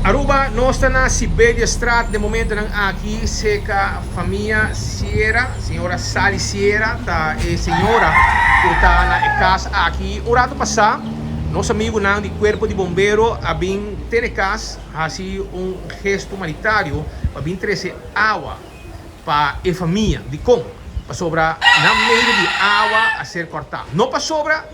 Aruba, nós estamos na Siberia Strat, de momento aqui, seca família Sierra, senhora Sally Sierra, tá, e senhora que está na casa aqui. O rato passado, nosso amigo não de Corpo de Bombeiro, a vir ter casa, assim, gesto humanitário, para vir trazer água para a família de Congo, para sobrar na meio de água a ser cortada. Não para sobrar,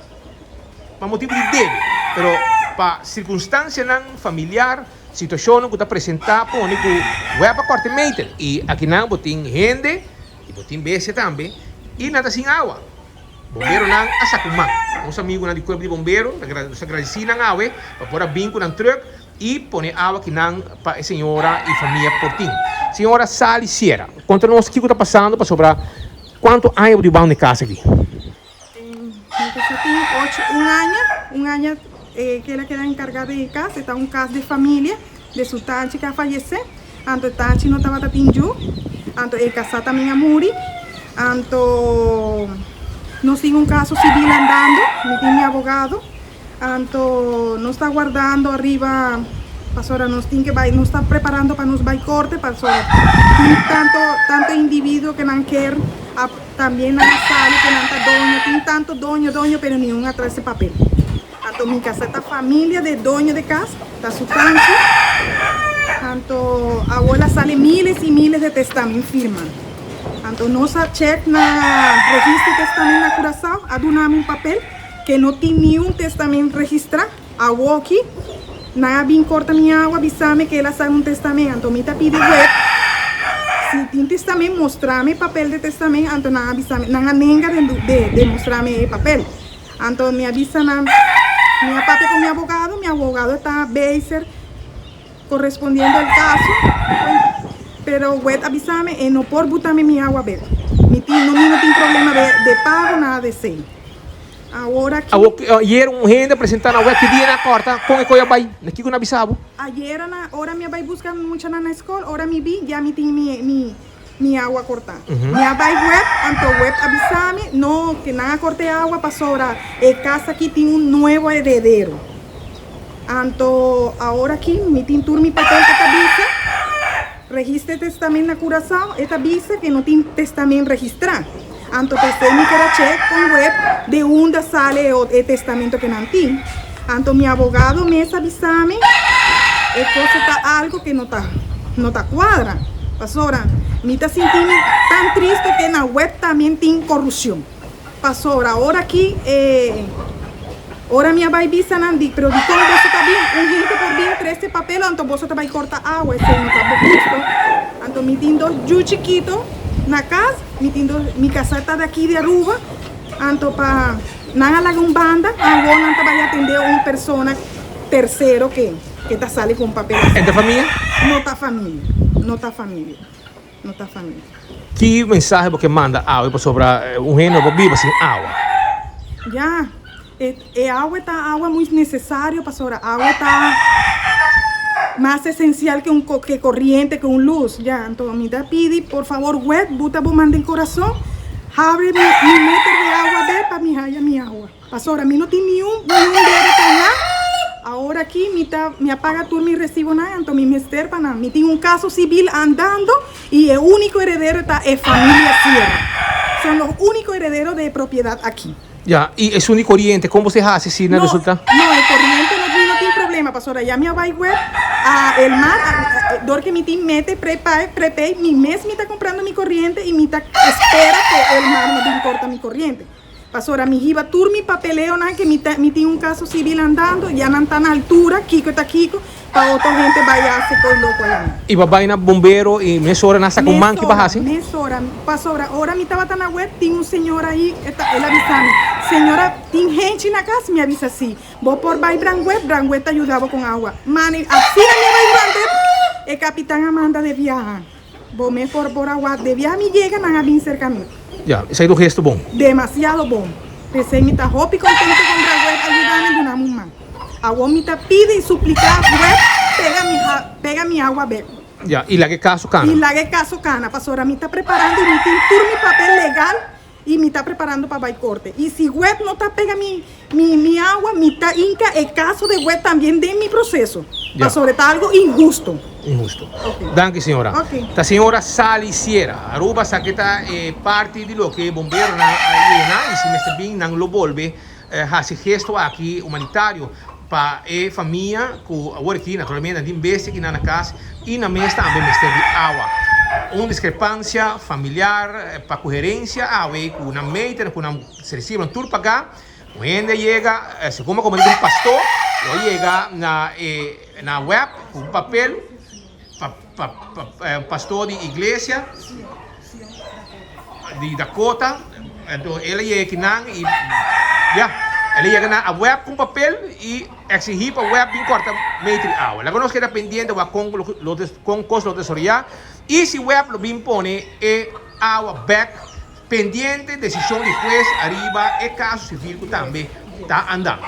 para motivo de dele, mas para circunstância familiar, situação que está apresentada, pone que vai para corte meter. E aqui não, botem gente, e botem bese também, e nada sem água. Bombeiro não, a sacumã. Nosso amigo de Corpo de Bombeiro, nos agradecemos na água, para pôr a vinco no truck, e pôr água que não para a senhora e família Portinho. Senhora Sally Sierra, conta-nos o que está passando para sobrar quanto anos de bom de casa aqui. Un año que ela queda encargada de casa, está un caso de familia de su tanchi que fallece, anto tanchi no estaba tatinju, anto el casa también a muri, anto no sigue un caso civil andando, me tiene abogado, anto no está guardando arriba, pasora nos tiene que no está preparando para nos vai corte, pasora tiene tanto individuo que no quiere también a sale que no doña, tiene tanto doño, pero ni un atrás de papel. Tanto mi casa está familia de dueño de casa, está su tanque, tanto abuela sale miles y miles de testamentos firman. Tanto no se check na registro de testamento na Curazao, adunamos un papel que no tiene ni un testamento registrado, agua aquí, nada bien corta mi agua, avísame que él hace un testamento, me pide web. Si tiene testamento, mostrame papel de testamento, anto nada avísame, nada nenga de mostrarme el papel. Anto me avisa mi papá con mi abogado está Beiser correspondiendo al caso, pero web avísame no por botarme mi agua a ver. No tiene problema de pago, nada de ser. Ahora aquí. Ayer un gente presentando a web que viene a corta con el coya bay, aquí con avisado. Ayer ahora me voy buscar mucho en la escuela, ahora mi vi ya mi tiene mi agua cortada. Mi abay web, anto web avísame, no, que nada corte agua pasó ahora. El casa aquí tiene un nuevo heredero. Anto ahora aquí, mi tintur mi papel que te avisa, registre testamento na Curazao, esta avisa que no tiene testamento registrado. Anto testé mi que check con web de dónde sale el testamento que no tiene. Anto mi abogado me avísame, el cosa está algo que no está cuadra. Pasora, me está sintiendo tan triste que en la web también tiene corrupción. Pasora, ahora aquí, ahora mi abai visa nandi, pero di cómo vos está bien, un gente por bien 13 papel, anto vos te va a cortar agua, ese no está listo. Anto mi tiene dos yu chiquito, na casa, mi casa está de aquí de Aruba, anto pa nada la un banda, agua no te vaya a atender a una persona tercero que te sale con papel. ¿Es de familia? No está familia. No está familia. Que mensagem você manda para sobrar gente que vive sem água? Ya, agua está muy necesario para sobrar. Agua está más esencial que corriente, que un luz. Ya, entonces me pide, por favor, web, buta manda en corazón, abre mi meter de agua para mi agua. Pasora, a mí no tiene ni un derecho. Ahora aquí me apaga tú mi recibo nada, entonces mi mister para nada. Me tiene un caso civil andando y el único heredero está es familia Sierra. Son los únicos herederos de propiedad aquí. Ya, y es único corriente, ¿cómo se hace si no resulta? No, el corriente no tiene problema, pastora. Ya me abai web, el mar, que mi team mete prepay, mi mes me está comprando mi corriente y me está espera que el mar no me importa mi corriente. Pasora, mi jiba tur mi papeleo, nada que mi tiene un caso civil andando, ya no están a altura, Kiko está Kiko, para otra gente vaya a hacer por loco allá. Y va a bombero y mesora nasa con man que vas a hacer. Mesora, pasora, ahora mi estaba tan a web, tiene un señor ahí, él avisame, señora, tiene gente en la casa, me avisa así, vos por vai Brangweb te ayudaba con agua. Mani, así me va el capitán Amanda de viajar, vos me por agua, de viajar me llega, nada bien cerca a mí. Ya, ese es un gesto bom. Demasiado bom. Pensé mi ta hopi contento con Brangweb ayudarme de una mamá. Agua mi ta pide y suplica web, pega mi agua ver. Ya, y la que caso cana. Y la que caso cana, pasora, mi está preparando y mi tiene mi papel legal y me está preparando para ir corte. Y si web no está pega mi agua, mi está inca el caso de web también de mi proceso. Ya. Sobre todo algo injusto. Injusto. Ok. Danke, signora. Ok. La signora Sally Sierra. Aruba sa kita parte di lo que bombero na ayena y si Mr. Bean nang lo volve hace gesto aqui humanitário para a família que agora aqui naturalmente tem beste aqui na casa e na mesa também Mr. de água. Uma discrepância familiar para coerência a ver com na meita com na se recebe um tour para cá. Quando chega, se como diz um pastor, ele chega na web com um papel pastor de igreja de Dakota, então ele chega aqui e ele chega na web com papel e exigir para a web bem corta metro de água. Logo nós queda pendiente com costo de tesouraria e se web lo bem pone água back pendiente decisão de juez arriba e caso civil que também está andando.